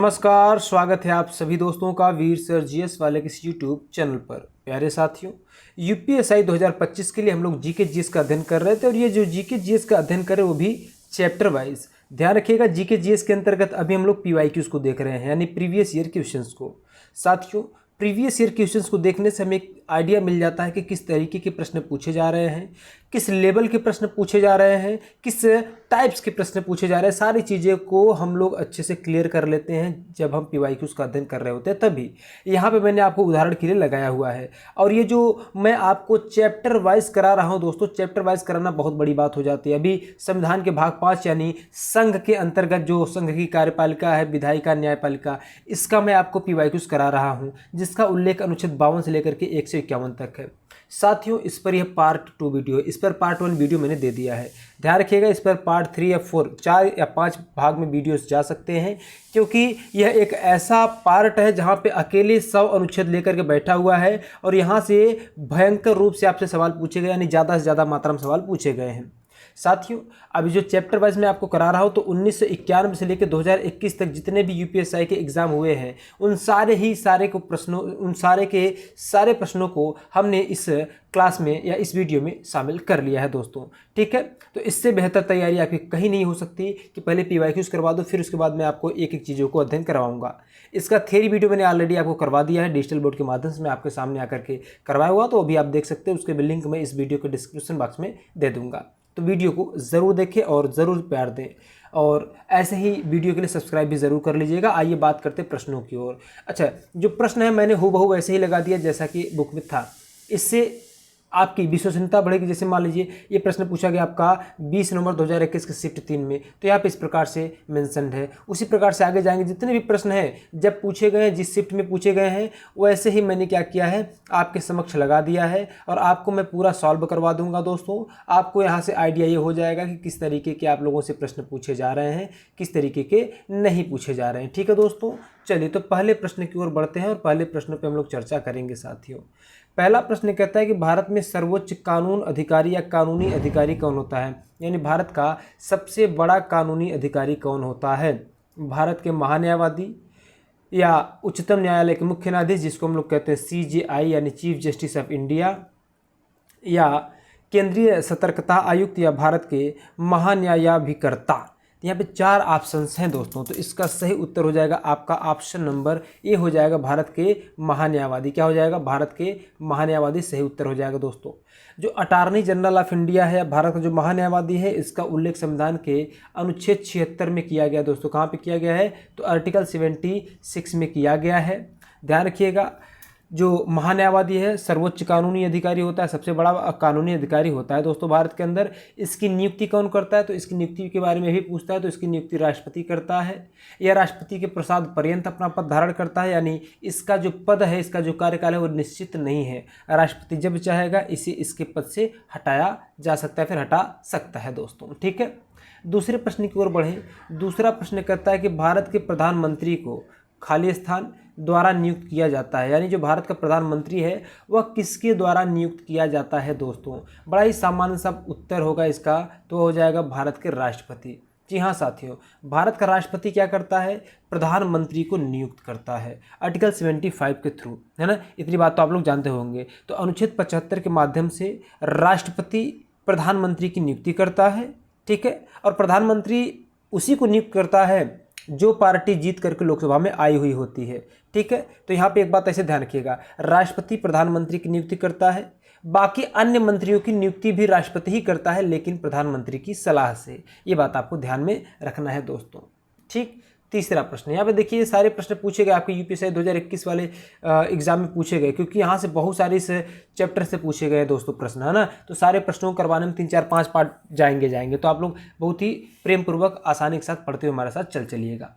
नमस्कार, स्वागत है आप सभी दोस्तों का वीर सर जीएस वाले के यूट्यूब चैनल पर। प्यारे साथियों, यूपीएसआई 2025 के लिए हम लोग जीके जीएस का अध्ययन कर रहे थे और ये जो जीके जीएस का अध्ययन करें वो भी चैप्टर वाइज। ध्यान रखिएगा, जीके जीएस के अंतर्गत अभी हम लोग पीवाईक्यूज को देख रहे हैं, यानी प्रीवियस ईयर क्वेश्चंस को। साथियों, प्रीवियस ईयर क्वेश्चंस को देखने से हमें एक आइडिया मिल जाता है कि किस तरीके के प्रश्न पूछे जा रहे हैं, किस लेवल के प्रश्न पूछे जा रहे हैं, किस टाइप्स के प्रश्न पूछे जा रहे हैं। सारी चीज़ें को हम लोग अच्छे से क्लियर कर लेते हैं जब हम पीवाईक्यूज का अध्ययन कर रहे होते हैं। तभी यहाँ पे मैंने आपको उदाहरण के लिए लगाया हुआ है। और ये जो मैं आपको चैप्टर वाइज करा रहा हूँ दोस्तों, चैप्टर वाइज कराना बहुत बड़ी बात हो जाती है। अभी संविधान के भाग 5 यानी संघ के अंतर्गत जो संघ की कार्यपालिका है, विधायिका, न्यायपालिका, इसका मैं आपको पीवाईक्यूज करा रहा हूँ, जिसका उल्लेख अनुच्छेद 52 से लेकर के 151 तक है। साथियों, इस पर यह पार्ट 2 वीडियो है, इस पर पार्ट 1 वीडियो मैंने दे दिया है। ध्यान रखिएगा, इस पर पार्ट 3 या 4, 4 या 5 भाग में वीडियोस जा सकते हैं, क्योंकि यह एक ऐसा पार्ट है जहां पे अकेले 100 अनुच्छेद लेकर के बैठा हुआ है और यहां से भयंकर रूप से आपसे सवाल पूछे गए, यानी ज़्यादा से ज़्यादा मात्रा में सवाल पूछे गए हैं। साथियों, अभी जो चैप्टर वाइज मैं आपको करा रहा हूँ, तो 1991 से लेकर 2021 तक जितने भी यूपीएसआई के एग्जाम हुए हैं, उन सारे के सारे प्रश्नों को हमने इस क्लास में या इस वीडियो में शामिल कर लिया है दोस्तों। ठीक है, तो इससे बेहतर तैयारी आपकी कहीं नहीं हो सकती कि पहले पीवाईक्यूज करवा दो, फिर उसके बाद मैं आपको एक एक चीज़ों को अध्ययन करवाऊंगा। इसका थ्योरी वीडियो मैंने ऑलरेडी आपको करवा दिया है, डिजिटल बोर्ड के माध्यम से मैं आपके सामने आकर के करवाया हुआ, तो अभी आप देख सकते हैं। उसके भी लिंक मैं इस वीडियो के डिस्क्रिप्शन बॉक्स में दे दूंगा, तो वीडियो को ज़रूर देखें और ज़रूर प्यार दें, और ऐसे ही वीडियो के लिए सब्सक्राइब भी ज़रूर कर लीजिएगा। आइए बात करते हैं प्रश्नों की ओर। अच्छा, जो प्रश्न है मैंने हूबहू वैसे ही लगा दिया जैसा कि बुक में था, इससे आपकी विश्वसनीयता बढ़ेगी। जैसे मान लीजिए ये प्रश्न पूछा गया आपका 20 नवंबर 2021 के शिफ्ट 3 में, तो यहाँ पे इस प्रकार से मेंशन्ड है। उसी प्रकार से आगे जाएंगे, जितने भी प्रश्न हैं जब पूछे गए हैं, जिस शिफ्ट में पूछे गए हैं, वैसे ही मैंने क्या किया है, आपके समक्ष लगा दिया है और आपको मैं पूरा सॉल्व करवा दूंगा दोस्तों। आपको यहाँ से आइडिया ये हो जाएगा कि किस तरीके के आप लोगों से प्रश्न पूछे जा रहे हैं, किस तरीके के नहीं पूछे जा रहे हैं। ठीक है दोस्तों, चलिए तो पहले प्रश्न की ओर बढ़ते हैं और पहले प्रश्न पर हम लोग चर्चा करेंगे। साथियों, पहला प्रश्न कहता है कि भारत में सर्वोच्च कानून अधिकारी या कानूनी अधिकारी कौन होता है, यानी भारत का सबसे बड़ा कानूनी अधिकारी कौन होता है। भारत के महान्यायवादी या उच्चतम न्यायालय के मुख्य न्यायाधीश, जिसको हम लोग कहते हैं सीजेआई यानी चीफ जस्टिस ऑफ इंडिया, या केंद्रीय सतर्कता आयुक्त, या भारत के महान्यायाभिकर्ता। यहाँ पे 4 ऑप्शंस हैं दोस्तों, तो इसका सही उत्तर हो जाएगा आपका ऑप्शन नंबर ए हो जाएगा, भारत के महान्यायवादी। क्या हो जाएगा? भारत के महान्यायवादी सही उत्तर हो जाएगा दोस्तों। जो अटॉर्नी जनरल ऑफ इंडिया है, भारत का जो महान्यायवादी है, इसका उल्लेख संविधान के अनुच्छेद 76 में किया गया दोस्तों। कहाँ पे किया गया है? तो आर्टिकल 76 में किया गया है। ध्यान रखिएगा, जो महान्यायवादी है सर्वोच्च कानूनी अधिकारी होता है, सबसे बड़ा कानूनी अधिकारी होता है दोस्तों भारत के अंदर। इसकी नियुक्ति कौन करता है? तो इसकी नियुक्ति के बारे में भी पूछता है, तो इसकी नियुक्ति राष्ट्रपति करता है। यह राष्ट्रपति के प्रसाद पर्यंत अपना पद धारण करता है, यानी इसका जो पद है, इसका जो कार्यकाल है वो निश्चित नहीं है। राष्ट्रपति जब चाहेगा इसे इसके पद से हटाया जा सकता है, फिर हटा सकता है दोस्तों। ठीक है, दूसरे प्रश्न की ओर बढ़े। दूसरा प्रश्न कहता है कि भारत के प्रधानमंत्री को खाली स्थान द्वारा नियुक्त किया जाता है, यानी जो भारत का प्रधानमंत्री है वह किसके द्वारा नियुक्त किया जाता है दोस्तों। बड़ा ही सामान्य सा उत्तर होगा इसका, तो हो जाएगा भारत के राष्ट्रपति। जी हाँ साथियों, भारत का राष्ट्रपति क्या करता है? प्रधानमंत्री को नियुक्त करता है आर्टिकल 75 के थ्रू, है ना। इतनी बात तो आप लोग जानते होंगे। तो अनुच्छेद 75 के माध्यम से राष्ट्रपति प्रधानमंत्री की नियुक्ति करता है। ठीक है, और प्रधानमंत्री उसी को नियुक्त करता है जो पार्टी जीत करके लोकसभा में आई हुई होती है। ठीक है, तो यहाँ पे एक बात ऐसे ध्यान रखिएगा, राष्ट्रपति प्रधानमंत्री की नियुक्ति करता है, बाकी अन्य मंत्रियों की नियुक्ति भी राष्ट्रपति ही करता है, लेकिन प्रधानमंत्री की सलाह से। ये बात आपको ध्यान में रखना है दोस्तों। ठीक, तीसरा प्रश्न यहाँ पे देखिए, ये सारे प्रश्न पूछे गए आपके यूपीएसआई 2021 वाले एग्जाम में पूछे गए, क्योंकि यहाँ से बहुत सारे इस चैप्टर से पूछे गए दोस्तों प्रश्न, है ना। तो सारे प्रश्नों को करवाने में 3, 4, 5 पार्ट जाएंगे, तो आप लोग बहुत ही प्रेम पूर्वक आसानी के साथ पढ़ते हुए हमारे साथ चलिएगा।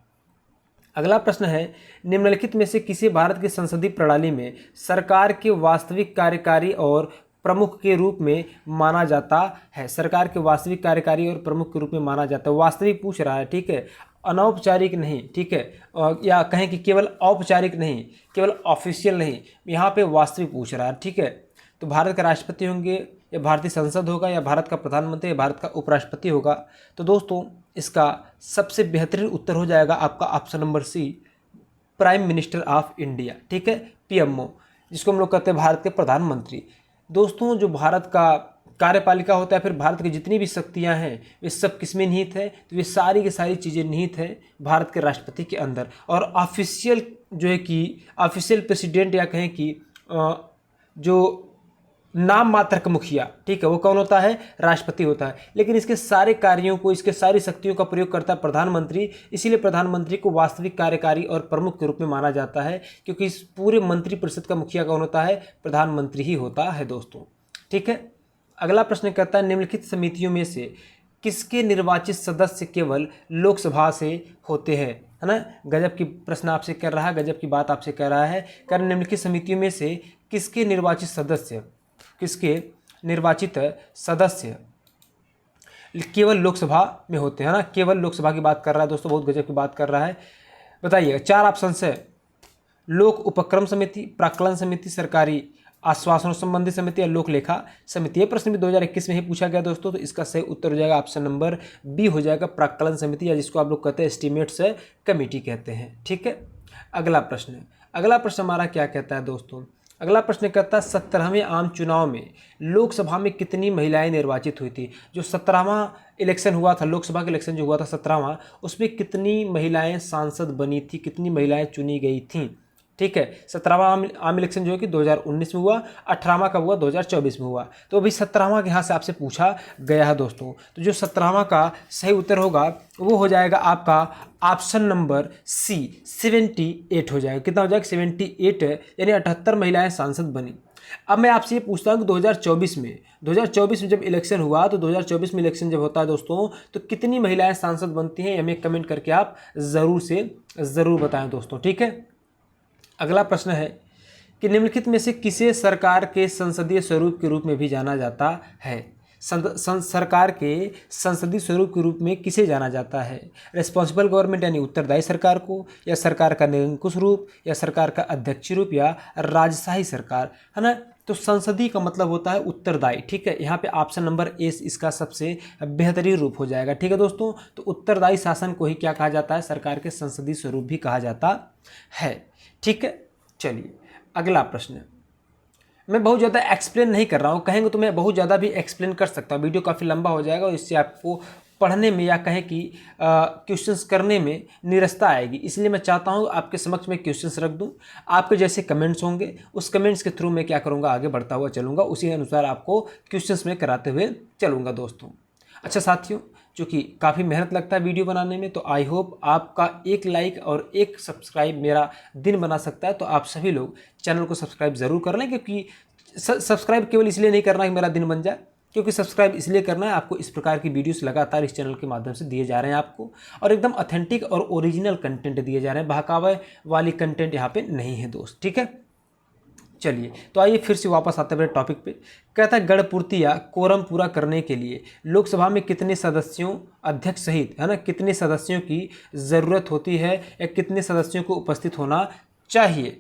अगला प्रश्न है, निम्नलिखित में से किसे भारत की संसदीय प्रणाली में सरकार के वास्तविक कार्यकारी और प्रमुख के रूप में माना जाता है? सरकार के वास्तविक कार्यकारी और प्रमुख के रूप में माना जाता है। वास्तविक पूछ रहा है, ठीक है, अनौपचारिक नहीं। ठीक है, या कहें कि केवल औपचारिक नहीं, केवल ऑफिशियल नहीं, यहाँ पे वास्तविक पूछ रहा है। ठीक है, तो भारत के राष्ट्रपति होंगे, या भारतीय संसद होगा, या भारत का प्रधानमंत्री, या भारत का उपराष्ट्रपति होगा। तो दोस्तों इसका सबसे बेहतरीन उत्तर हो जाएगा आपका option number C, prime minister of India, ठीक है, पीएमओ, जिसको हम लोग कहते हैं भारत के प्रधानमंत्री। दोस्तों जो भारत का कार्यपालिका होता है, फिर भारत की जितनी भी शक्तियां हैं वे सब किस में निहित है, तो ये सारी की सारी चीज़ें निहित है भारत के राष्ट्रपति के अंदर। और ऑफिशियल जो है कि ऑफिशियल प्रेसिडेंट या कहें कि जो नाम मात्र का मुखिया, ठीक है, वो कौन होता है, राष्ट्रपति होता है। लेकिन इसके सारे कार्यों को, इसके सारी शक्तियों का प्रयोग करता है प्रधानमंत्री। इसीलिए प्रधानमंत्री को वास्तविक कार्यकारी और प्रमुख के रूप में माना जाता है, क्योंकि इस पूरे मंत्रिपरिषद का मुखिया कौन होता है, प्रधानमंत्री ही होता है दोस्तों, ठीक है। अगला प्रश्न कहता है निम्नलिखित समितियों में से किसके निर्वाचित सदस्य केवल लोकसभा से होते हैं, है ना। गजब की प्रश्न आपसे कर रहा है, गजब की बात आपसे कह रहा है। कारण निम्नलिखित समितियों में से किसके निर्वाचित सदस्य केवल लोकसभा में होते हैं, ना, केवल लोकसभा की बात कर रहा है दोस्तों, बहुत गजब की बात कर रहा है। बताइएगा, 4 ऑप्शन है, लोक उपक्रम समिति, प्राक्कलन समिति, सरकारी आश्वासनों संबंधी समिति या लोक लेखा समिति। ये प्रश्न भी 2021 में ही पूछा गया दोस्तों, तो इसका सही उत्तर हो जाएगा ऑप्शन नंबर बी हो जाएगा, प्राक्कलन समिति, या जिसको आप लोग कहते हैं एस्टीमेट्स कमेटी कहते हैं, ठीक है। अगला प्रश्न हमारा क्या कहता है दोस्तों, अगला प्रश्न कहता है 17वें आम चुनाव में लोकसभा में कितनी महिलाएं निर्वाचित हुई थी। जो 17वां इलेक्शन हुआ था, लोकसभा का इलेक्शन जो हुआ था 17वां, उसमें कितनी महिलाएं सांसद बनी थी, कितनी महिलाएं चुनी गई थीं, ठीक है। 17वां आम इलेक्शन जो है कि 2019 में हुआ, 18वां कब हुआ, 2024 में हुआ। तो अभी 17वां के यहाँ से आपसे पूछा गया है दोस्तों। तो जो 17वां का सही उत्तर होगा वो हो जाएगा आपका ऑप्शन नंबर सी, 78 हो जाएगा। कितना हो जाएगा, 78, यानी 78 महिलाएं सांसद बनी। अब मैं आपसे ये पूछता हूँ कि 2024 में जब इलेक्शन हुआ, तो 2024 में इलेक्शन जब होता है दोस्तों, तो कितनी महिलाएं सांसद बनती हैं, हमें कमेंट करके आप ज़रूर बताएं दोस्तों, ठीक है। अगला प्रश्न है कि निम्नलिखित में से किसे सरकार के संसदीय स्वरूप के रूप में भी जाना जाता है। सरकार के संसदीय स्वरूप के रूप में किसे जाना जाता है, रिस्पॉन्सिबल गवर्नमेंट यानी उत्तरदायी सरकार को, या सरकार का निरंकुश रूप, या सरकार का अध्यक्षीय रूप, या राजशाही सरकार, है ना। तो संसदीय का मतलब होता है उत्तरदायी, ठीक है। यहाँ पे ऑप्शन नंबर ए इसका सबसे बेहतरीन रूप हो जाएगा, ठीक है दोस्तों। तो उत्तरदायी शासन को ही क्या कहा जाता है, सरकार के संसदीय स्वरूप भी कहा जाता है, ठीक है। चलिए अगला प्रश्न, मैं बहुत ज़्यादा एक्सप्लेन नहीं कर रहा हूँ, कहेंगे तो मैं बहुत ज़्यादा भी एक्सप्लेन कर सकता हूँ, वीडियो काफ़ी लंबा हो जाएगा और इससे आपको पढ़ने में या कहें कि क्वेश्चंस करने में निरस्ता आएगी। इसलिए मैं चाहता हूँ आपके समक्ष में क्वेश्चंस रख दूँ, आपके जैसे कमेंट्स होंगे, उस कमेंट्स के थ्रू मैं क्या करूँगा, आगे बढ़ता हुआ चलूँगा, उसी अनुसार आपको क्वेश्चंस में कराते हुए चलूँगा दोस्तों। अच्छा साथियों, चूँकि काफ़ी मेहनत लगता है वीडियो बनाने में, तो आई होप आपका एक लाइक और एक सब्सक्राइब मेरा दिन बना सकता है। तो आप सभी लोग चैनल को सब्सक्राइब ज़रूर कर लें, क्योंकि सब्सक्राइब केवल इसलिए नहीं करना कि मेरा दिन बन जाए, क्योंकि सब्सक्राइब इसलिए करना है, आपको इस प्रकार की वीडियोस लगातार इस चैनल के माध्यम से दिए जा रहे हैं आपको, और एकदम ऑथेंटिक और ओरिजिनल कंटेंट दिए जा रहे हैं, बहकावे वाली कंटेंट यहाँ पे नहीं है दोस्त, ठीक है। चलिए तो आइए फिर से वापस आते हैं टॉपिक पे। कहता है गणपूर्ति या कोरम पूरा करने के लिए लोकसभा में कितने सदस्यों, अध्यक्ष सहित, है ना, कितने सदस्यों की ज़रूरत होती है, या कितने सदस्यों को उपस्थित होना चाहिए।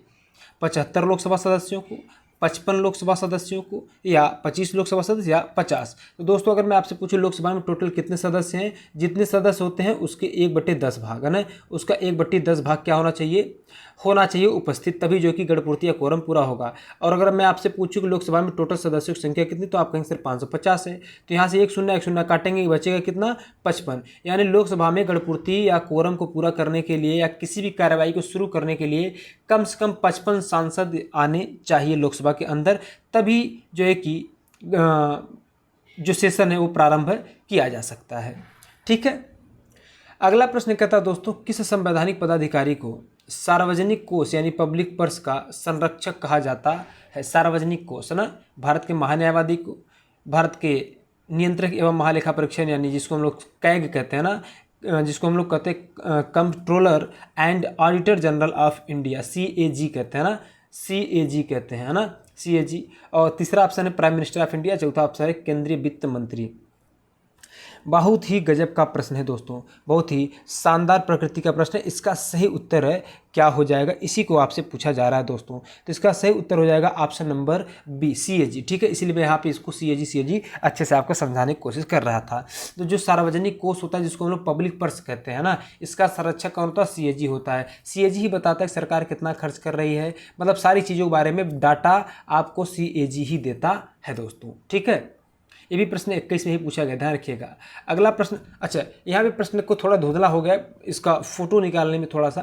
75 लोकसभा सदस्यों को, 55 लोकसभा सदस्यों को, या 25 लोकसभा सदस्य, या 50। तो दोस्तों अगर मैं आपसे पूछूं लोकसभा में टोटल कितने सदस्य हैं, जितने सदस्य होते हैं उसके 1/10 भाग, है ना, उसका 1/10 भाग क्या होना चाहिए उपस्थित, तभी जो कि गणपूर्ति या कोरम पूरा होगा। और अगर मैं आपसे पूछूं कि लोकसभा में टोटल सदस्यों की संख्या कितनी, तो आप कहेंगे सिर्फ 550 है। तो यहाँ से एक शून्य काटेंगे, बचेगा कितना, 55। यानी लोकसभा में गणपूर्ति या कोरम को पूरा करने के लिए या किसी भी कार्रवाई को शुरू करने के लिए कम से कम 55 सांसद आने चाहिए लोकसभा के अंदर, तभी जो है कि जो सेशन है वो प्रारंभ किया जा सकता है, ठीक है। अगला प्रश्न कहता है दोस्तों, किस संवैधानिक पदाधिकारी को सार्वजनिक कोष यानी पब्लिक पर्स का संरक्षक कहा जाता है। सार्वजनिक कोष, है ना, भारत के महान्यायवादी को, भारत के नियंत्रक एवं महालेखा परीक्षण यानी जिसको हम लोग कैग कहते हैं ना, जिसको हम लोग कहते हैं controller and auditor general of India, CAG कहते हैं ना, CAG कहते हैं, है ना, CAG। और तीसरा ऑप्शन है प्राइम मिनिस्टर ऑफ इंडिया, चौथा ऑप्शन है केंद्रीय वित्त मंत्री। बहुत ही गजब का प्रश्न है दोस्तों, बहुत ही शानदार प्रकृति का प्रश्न है। इसका सही उत्तर है क्या हो जाएगा, इसी को आपसे पूछा जा रहा है दोस्तों। तो इसका सही उत्तर हो जाएगा ऑप्शन नंबर बी, CAG। ठीक है, इसीलिए मैं यहाँ पे इसको CAG अच्छे से आपको समझाने की कोशिश कर रहा था। तो जो सार्वजनिक कोष होता है, जिसको हम लोग पब्लिक पर्स कहते हैं ना, इसका संरक्षक कौन होता है, CAG होता है। CAG ही बताता है कि सरकार कितना खर्च कर रही है, मतलब सारी चीज़ों के बारे में डाटा आपको CAG ही देता है दोस्तों। ठीक है, ये भी प्रश्न 21 में ही पूछा गया, ध्यान रखिएगा। अगला प्रश्न, अच्छा यहाँ पे प्रश्न को थोड़ा धुंधला हो गया, इसका फोटो निकालने में थोड़ा सा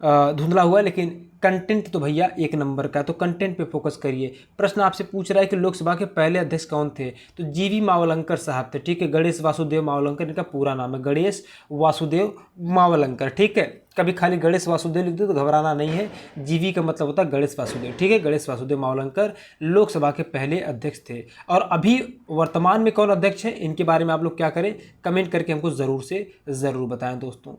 धुंधला हुआ, लेकिन कंटेंट तो भैया एक नंबर का, तो कंटेंट पे फोकस करिए। प्रश्न आपसे पूछ रहा है कि लोकसभा के पहले अध्यक्ष कौन थे, तो GV मावलंकर साहब थे। ठीक है, गणेश वासुदेव मावलंकर इनका पूरा नाम है, गणेश वासुदेव मावलंकर। ठीक है, कभी खाली गणेश वासुदेव लिख दो तो घबराना नहीं है, GV का मतलब होता है गणेश वासुदेव। ठीक है, गणेश वासुदेव मावलंकर लोकसभा के पहले अध्यक्ष थे। और अभी वर्तमान में कौन अध्यक्ष है, इनके बारे में आप लोग क्या करें, कमेंट करके हमको ज़रूर से ज़रूर बताएं दोस्तों।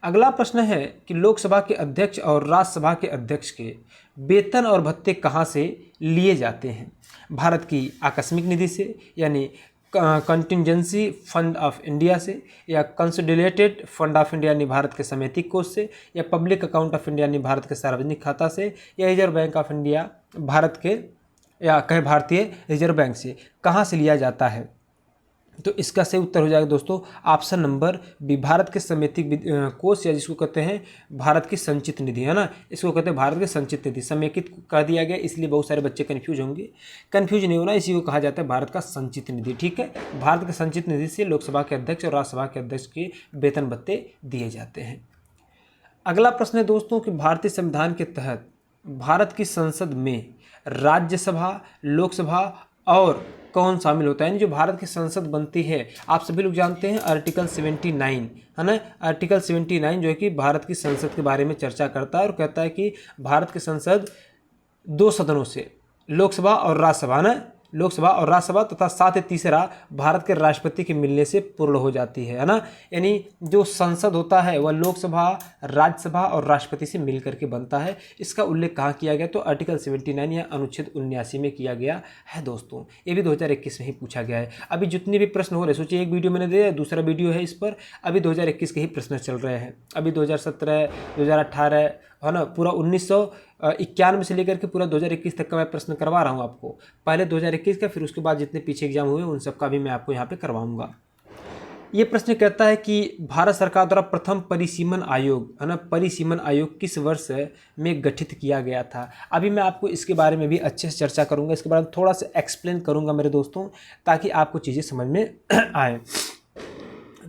अगला प्रश्न है कि लोकसभा के अध्यक्ष और राज्यसभा के अध्यक्ष के वेतन और भत्ते कहाँ से लिए जाते हैं, भारत की आकस्मिक निधि से, यानी कंटिजेंसी फंड ऑफ इंडिया से, या कंसोलिडेटेड फंड ऑफ इंडिया यानी भारत के समेतिक कोष से, या पब्लिक अकाउंट ऑफ इंडिया यानी भारत के सार्वजनिक खाता से, या reserve bank of India Bharat के, या कहे भारतीय रिजर्व बैंक से, कहाँ से लिया जाता है। तो इसका सही उत्तर हो जाएगा दोस्तों ऑप्शन नंबर बी, भारत के समेतिक कोष, या जिसको कहते हैं भारत की संचित निधि, है ना, इसको कहते हैं भारत की संचित निधि। समेकित कर दिया गया, इसलिए बहुत सारे बच्चे कंफ्यूज होंगे, कंफ्यूज नहीं होना, इसी को कहा जाता है भारत का संचित निधि। ठीक है, भारत के संचित निधि से लोकसभा के अध्यक्ष और राज्यसभा के अध्यक्ष के वेतन भत्ते दिए जाते हैं। अगला प्रश्न है दोस्तों कि भारतीय संविधान के तहत भारत की संसद में राज्यसभा, लोकसभा और कौन शामिल होता है, यानी जो भारत की संसद बनती है, आप सभी लोग जानते हैं आर्टिकल 79, है ना, आर्टिकल 79 जो है कि भारत की संसद के बारे में चर्चा करता है और कहता है कि भारत की संसद 2 सदनों से, लोकसभा और राज्यसभा, ना, लोकसभा और राज्यसभा तथा साथ ही तीसरा भारत के राष्ट्रपति के मिलने से पूर्ण हो जाती है ना, यानी जो संसद होता है वह लोकसभा, राज्यसभा और राष्ट्रपति से मिल करके बनता है। इसका उल्लेख कहाँ किया गया, तो आर्टिकल 79 या अनुच्छेद 79 में किया गया है दोस्तों। ये भी 2021 में ही पूछा गया है। अभी जितने भी प्रश्न हो रहे, सोचिए एक वीडियो मैंने दिया, दूसरा वीडियो है इस पर, अभी 2021 के ही प्रश्न चल रहे हैं। अभी 2017, 2018, है ना, पूरा 1991 से लेकर के पूरा 2021 तक का मैं प्रश्न करवा रहा हूँ आपको। पहले 2021 का, फिर उसके बाद जितने पीछे एग्जाम हुए उन सब का भी मैं आपको यहाँ पे करवाऊँगा। ये प्रश्न कहता है कि भारत सरकार द्वारा प्रथम परिसीमन आयोग, है ना, परिसीमन आयोग किस वर्ष में गठित किया गया था। अभी मैं आपको इसके बारे में भी अच्छे से चर्चा करूँगा, इसके बारे में थोड़ा सा एक्सप्लेन करूँगा मेरे दोस्तों, ताकि आपको चीज़ें समझ में आए।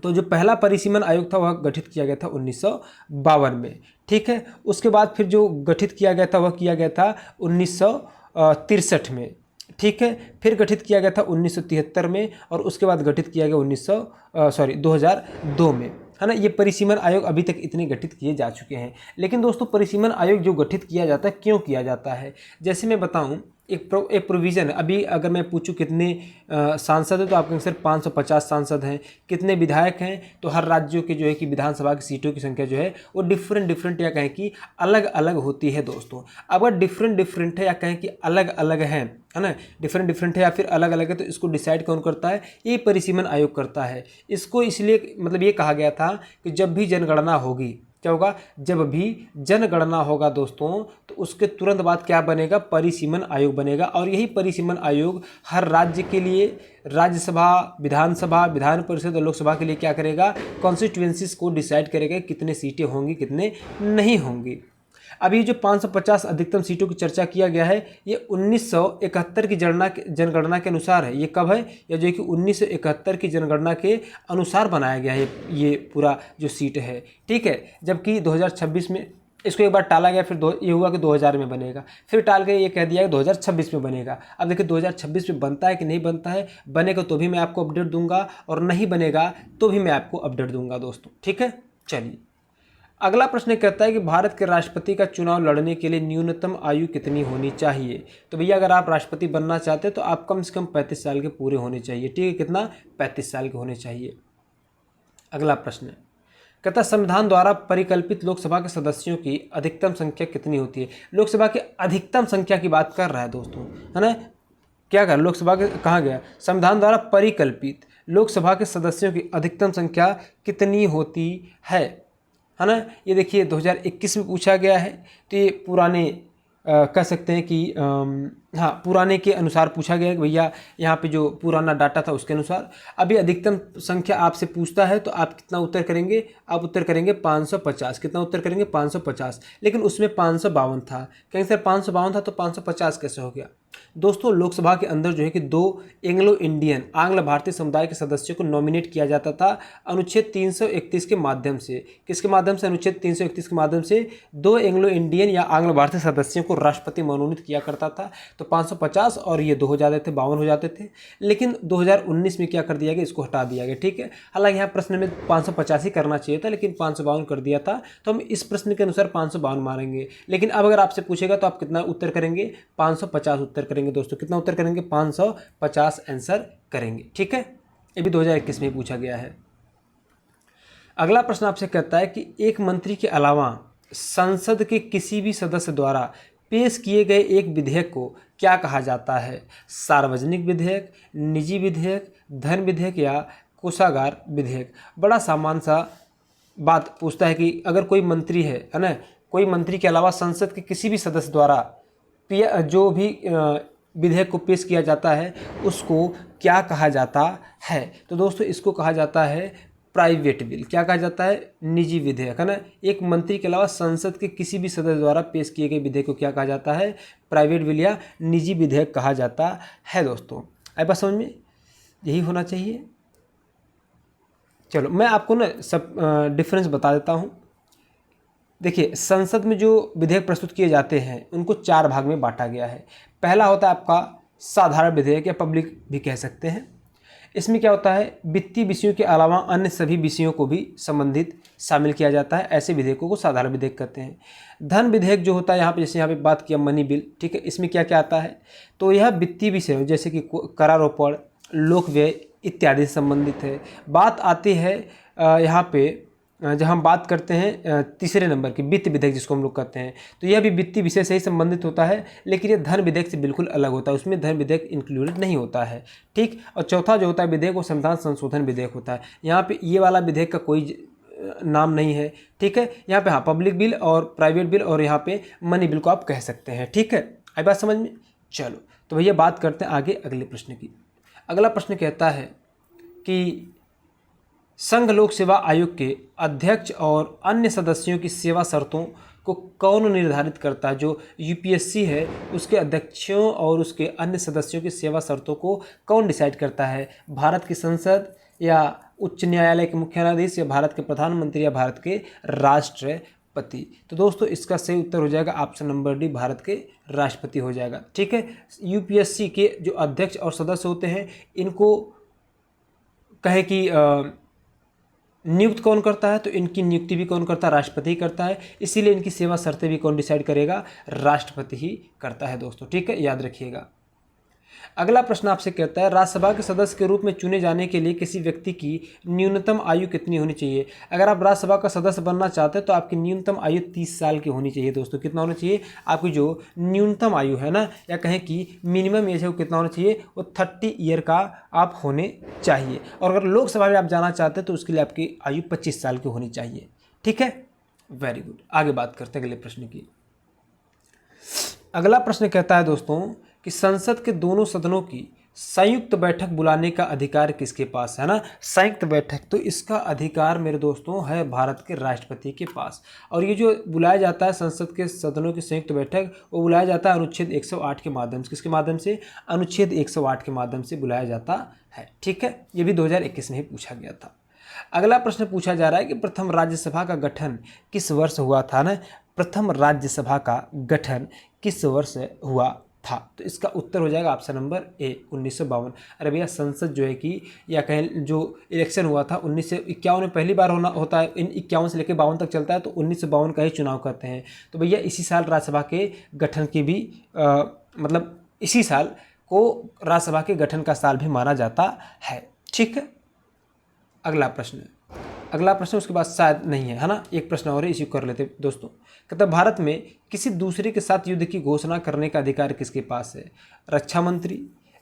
तो जो पहला परिसीमन आयोग था वह गठित किया गया था 1952 में। ठीक है, उसके बाद फिर जो गठित किया गया था वह किया गया था 1963 में। ठीक है, फिर गठित किया गया था 1973 में, और उसके बाद गठित किया गया 2002 में, है ना। ये परिसीमन आयोग अभी तक इतने गठित किए जा चुके हैं। लेकिन दोस्तों परिसीमन आयोग जो गठित किया जाता है, क्यों किया जाता है, जैसे मैं बताऊं, एक प्रोविज़न है। अभी अगर मैं पूछूं कितने सांसद हैं, तो आपके सिर्फ 550 सांसद हैं। कितने विधायक हैं, तो हर राज्यों के जो है कि विधानसभा की सीटों की संख्या जो है वो डिफरेंट या कहें कि अलग अलग होती है दोस्तों। अगर डिफरेंट है या कहें कि अलग अलग है ना, डिफरेंट है या फिर अलग अलग है, तो इसको डिसाइड कौन करता है, ये परिसीमन आयोग करता है। इसको इसलिए मतलब ये कहा गया था कि जब भी जनगणना होगी, क्या होगा, जब भी जनगणना होगा दोस्तों, तो उसके तुरंत बाद क्या बनेगा, परिसीमन आयोग बनेगा। और यही परिसीमन आयोग हर राज्य के लिए राज्यसभा, विधानसभा, विधान परिषद और लोकसभा के लिए क्या करेगा, कॉन्स्टिट्यूएंसीज को डिसाइड करेगा कितने सीटें होंगी, कितने नहीं होंगी। अभी जो 550 अधिकतम सीटों की चर्चा किया गया है, ये 1971 की जनगणना के अनुसार है। ये कब है, या जो कि 1971 की जनगणना के अनुसार बनाया गया है ये पूरा जो सीट है। ठीक है, जबकि 2026 में इसको एक बार टाला गया, फिर ये हुआ कि 2000 में बनेगा, फिर टाल के ये कह दिया कि 2026 में बनेगा। अब देखिए 2026 में बनता है कि नहीं बनता है, बनेगा तो भी मैं आपको अपडेट दूंगा, और नहीं बनेगा तो भी मैं आपको अपडेट दूंगा दोस्तों। ठीक है, चलिए अगला प्रश्न कहता है कि भारत के राष्ट्रपति का चुनाव लड़ने के लिए न्यूनतम आयु कितनी होनी चाहिए। तो भैया अगर आप राष्ट्रपति बनना चाहते हैं तो आप कम से कम 35 साल के पूरे होने चाहिए। ठीक है, कितना, 35 साल के होने चाहिए। अगला प्रश्न कहता है संविधान द्वारा परिकल्पित लोकसभा के सदस्यों की अधिकतम संख्या कितनी होती है। लोकसभा के अधिकतम संख्या की बात कर रहा है दोस्तों, है ना। क्या कर, लोकसभा के कहाँ गया, संविधान द्वारा परिकल्पित, लोकसभा के सदस्यों की अधिकतम संख्या कितनी होती है ना। ये देखिए 2021 में पूछा गया है, तो ये पुराने कह सकते हैं कि हाँ पुराने के अनुसार पूछा गया है कि भैया यहाँ पे जो पुराना डाटा था उसके अनुसार। अभी अधिकतम संख्या आपसे पूछता है तो आप कितना उत्तर करेंगे, आप उत्तर करेंगे 550। कितना उत्तर करेंगे 550, लेकिन उसमें 552 था। कहेंगे सर 552 था तो 550 कैसे हो गया। दोस्तों लोकसभा के अंदर जो है कि 2 एंग्लो इंडियन आंग्ल भारतीय समुदाय के सदस्यों को नॉमिनेट किया जाता था अनुच्छेद 331 के माध्यम से। किसके माध्यम से, अनुच्छेद 331 के माध्यम से 2 एंग्लो इंडियन या आंग्ल भारतीय सदस्यों को राष्ट्रपति मनोनीत किया करता था। तो 550 और ये 2 हो जाते थे, 52 हो जाते थे। लेकिन 2019 में क्या कर दिया गया, इसको हटा दिया गया। ठीक है, हालांकि यहाँ प्रश्न में 550 ही करना चाहिए था, लेकिन 552 कर दिया था, तो हम इस प्रश्न के अनुसार 552 मानेंगे। लेकिन अब अगर आपसे पूछेगा तो आप कितना उत्तर करेंगे, 550 उत्तर करेंगे। दोस्तों कितना उत्तर करेंगे, 550 आंसर करेंगे। ठीक है, ये भी 2021 में पूछा गया है। अगला प्रश्न आपसे कहता है कि एक मंत्री के अलावा संसद के किसी भी सदस्य द्वारा पेश किए गए एक विधेयक को क्या कहा जाता है। सार्वजनिक विधेयक, निजी विधेयक, धन विधेयक या कोषागार विधेयक। बड़ा सामान्य सा बात पूछता है कि अगर कोई मंत्री है ना, कोई मंत्री के अलावा संसद के किसी भी सदस्य द्वारा जो भी विधेयक को पेश किया जाता है उसको क्या कहा जाता है। तो दोस्तों इसको कहा जाता है प्राइवेट बिल। क्या कहा जाता है, निजी विधेयक, है ना। एक मंत्री के अलावा संसद के किसी भी सदस्य द्वारा पेश किए गए विधेयक को क्या कहा जाता है, प्राइवेट बिल या निजी विधेयक कहा जाता है। दोस्तों आई बात समझ में, यही होना चाहिए। चलो मैं आपको ना सब डिफरेंस बता देता हूँ। देखिए संसद में जो विधेयक प्रस्तुत किए जाते हैं उनको 4 भाग में बांटा गया है। पहला होता है आपका साधारण विधेयक या पब्लिक भी कह सकते हैं। इसमें क्या होता है, वित्तीय विषयों के अलावा अन्य सभी विषयों को भी संबंधित शामिल किया जाता है। ऐसे विधेयकों को साधारण विधेयक कहते हैं। धन विधेयक जो होता है यहाँ पे, जैसे यहाँ पे बात किया मनी बिल, ठीक है, इसमें क्या क्या आता है, तो यह वित्तीय विषय जैसे कि करारोपण, लोक व्यय इत्यादि से संबंधित है। बात आती है यहाँ पे जब हम बात करते हैं तीसरे नंबर की वित्त विधेयक जिसको हम लोग कहते हैं, तो यह भी वित्तीय विषय से ही संबंधित होता है, लेकिन ये धन विधेयक से बिल्कुल अलग होता है, उसमें धन विधेयक इंक्लूडेड नहीं होता है। ठीक, और चौथा जो होता है विधेयक वो संविधान संशोधन विधेयक होता है। यहाँ पे ये वाला विधेयक का कोई नाम नहीं है। ठीक है, यहाँ पे हाँ पब्लिक बिल और प्राइवेट बिल और यहाँ पे मनी बिल को आप कह सकते हैं। ठीक है, आई बात समझ में। चलो तो भैया बात करते हैं आगे अगले प्रश्न की। अगला प्रश्न कहता है कि संघ लोक सेवा आयोग के अध्यक्ष और अन्य सदस्यों की सेवा शर्तों को कौन निर्धारित करता है। जो यूपीएससी है उसके अध्यक्षों और उसके अन्य सदस्यों की सेवा शर्तों को कौन डिसाइड करता है, भारत की संसद या उच्च न्यायालय के मुख्य न्यायाधीश या भारत के प्रधानमंत्री या भारत के राष्ट्रपति। तो दोस्तों इसका सही उत्तर हो जाएगा ऑप्शन नंबर डी, भारत के राष्ट्रपति हो जाएगा। ठीक है, यूपीएससी के जो अध्यक्ष और सदस्य होते हैं इनको कहे कि नियुक्त कौन करता है, तो इनकी नियुक्ति भी कौन करता है, राष्ट्रपति ही करता है। इसीलिए इनकी सेवा शर्तें भी कौन डिसाइड करेगा, राष्ट्रपति ही करता है। दोस्तों ठीक है, याद रखिएगा। अगला प्रश्न आपसे कहता है राज्यसभा के सदस्य के रूप में चुने जाने के लिए किसी व्यक्ति की न्यूनतम आयु कितनी होनी चाहिए। अगर आप राज्यसभा का सदस्य बनना चाहते हैं तो आपकी न्यूनतम आयु 30 साल की होनी चाहिए। दोस्तों कितना होना चाहिए, आपकी जो न्यूनतम आयु है ना, या कहें कि मिनिमम एज है वो कितना होना चाहिए, वो 30 ईयर का आप होने चाहिए। और अगर लोकसभा में आप जाना चाहते हैं तो उसके लिए आपकी आयु 25 साल की होनी चाहिए। ठीक है, वेरी गुड। आगे बात करते हैं अगले प्रश्न की। अगला प्रश्न कहता है दोस्तों कि संसद के दोनों सदनों की संयुक्त बैठक बुलाने का अधिकार किसके पास है ना। संयुक्त बैठक, तो इसका अधिकार मेरे दोस्तों है भारत के राष्ट्रपति के पास। और ये जो बुलाया जाता है संसद के सदनों की संयुक्त बैठक, वो बुलाया जाता है अनुच्छेद 108 के माध्यम से। किसके माध्यम से, अनुच्छेद 108 के माध्यम से बुलाया जाता है। ठीक है, ये भी 2021 में ही पूछा गया था। अगला प्रश्न पूछा जा रहा है कि प्रथम राज्यसभा का गठन किस वर्ष हुआ था ना। प्रथम राज्यसभा का गठन किस वर्ष हुआ था, तो इसका उत्तर हो जाएगा ऑप्शन नंबर ए, 1952। अरे भैया संसद जो है कि या कहें जो इलेक्शन हुआ था 1951 में पहली बार होता है। इन 51 से लेकर 52 तक चलता है, तो 1952 का ही चुनाव करते हैं। तो भैया इसी साल राज्यसभा के गठन की भी मतलब इसी साल को राज्यसभा के गठन का साल भी माना जाता है। ठीक है, अगला प्रश्न उसके बाद शायद नहीं है ना, एक प्रश्न और इसी कर लेते दोस्तों। कहता भारत में किसी दूसरे के साथ युद्ध की घोषणा करने का अधिकार किसके पास है। रक्षा मंत्री,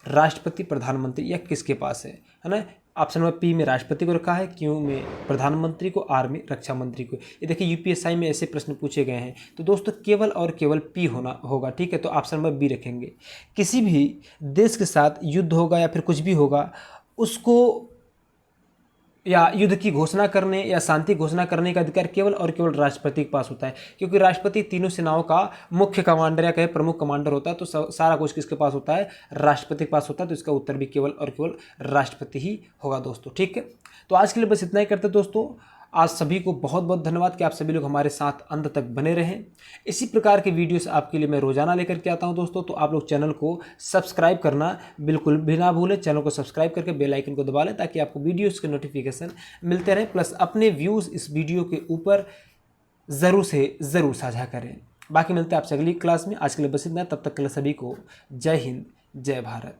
राष्ट्रपति, प्रधानमंत्री या किसके पास है ना। ऑप्शन नंबर पी में राष्ट्रपति को रखा है, क्यू में प्रधानमंत्री को, आर में रक्षा मंत्री को। ये देखिए यूपीएससी में ऐसे प्रश्न पूछे गए हैं। तो दोस्तों केवल और केवल पी होना होगा, ठीक है। तो ऑप्शन नंबर बी रखेंगे। किसी भी देश के साथ युद्ध होगा या फिर कुछ भी होगा, उसको या युद्ध की घोषणा करने या शांति घोषणा करने का अधिकार केवल और केवल राष्ट्रपति के पास होता है, क्योंकि राष्ट्रपति तीनों सेनाओं का मुख्य कमांडर या कहे प्रमुख कमांडर होता है। तो सारा कुछ किसके पास होता है? राष्ट्रपति के पास होता है। तो इसका उत्तर भी केवल और केवल राष्ट्रपति ही होगा दोस्तों, ठीक है। तो आज के लिए बस इतना ही करते दोस्तों। आज सभी को बहुत बहुत धन्यवाद कि आप सभी लोग हमारे साथ अंत तक बने रहें। इसी प्रकार के वीडियोस आपके लिए मैं रोजाना लेकर के आता हूं दोस्तों। तो आप लोग चैनल को सब्सक्राइब करना बिल्कुल भी ना भूलें। चैनल को सब्सक्राइब करके बेल आइकन को दबा लें ताकि आपको वीडियोस के नोटिफिकेशन मिलते रहें। प्लस अपने व्यूज़ इस वीडियो के ऊपर ज़रूर से ज़रूर साझा करें। बाकी मिलते हैं आपसे अगली क्लास में। आज के लिए बस इतना, तब तक के लिए सभी को जय हिंद, जय भारत।